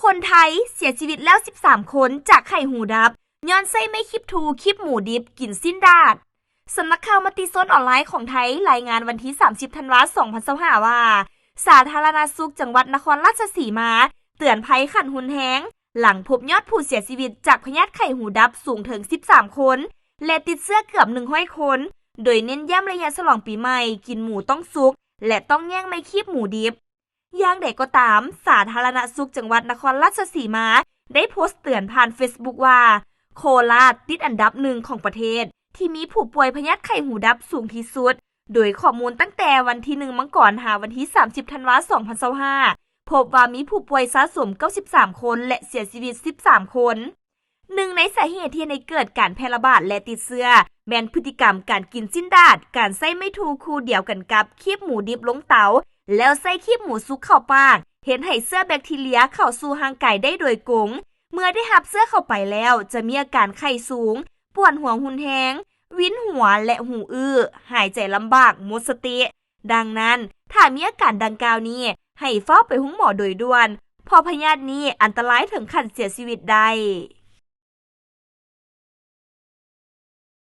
คนไทยเสียชีวิตแล้ว13คนจากไข้หูดับย้อนไส้ไม่คลิปทูคลิปหมูดิบกินสิ้นดาดสำนักข่าวมติชนออนไลน์ของไทยรายงานวันที่30ธันวาคม2025ว่าสาธารณสุขจังหวัดนครราชสีมาเตือนภัยขันหุนแฮงหลังพบยอดผู้เสียชีวิตจากพยาธิไข้หูดับสูงถึง13คนและติดเชื้อเกือบ100คนโดยเน้นย้ำระยะฉลองปีใหม่กินหมูต้องสุกและต้องแย่งไม่คีบหมูดิบอย่างใดก็ตามสาธารณสุขจังหวัดนครราชสีมาได้โพสต์เตือนผ่าน Facebook ว่าโคราชติดอันดับ1ของประเทศที่มีผู้ป่วยพยาธิไข้หูดับสูงที่สุดโดยข้อมูลตั้งแต่วันที่1มังกรหาวันที่30ธันวาคม2025พบว่ามีผู้ป่วยสะสม93คนและเสียชีวิต13คนหนึ่งในสาเหตุที่ในเกิดการแพร่ระบาดและติดเชื้อแม้นพฤติกรรมการกินสิ้นดาดการใส่ไม่ถูกคู่เดียวกันกับคีบหมูดิบลงเตาแล้วใส่คีบหมูซุกเข้าปากเห็นให้เชื้อแบคทีเรียเข้าสู่ร่างกายได้โดยกงเมื่อได้รับเชื้อเข้าไปแล้วจะมีอาการไข้สูงปวดหัวหุนแฮงวินหัวและหูอื้อหายใจลำบากหมดสติดังนั้นถ้ามีอาการดังกล่าวนี้ให้เฝ้าไปห้องหมอโดยด่วนเพราะพยาธินี้อันตรายถึงขั้นเสียชีวิตได้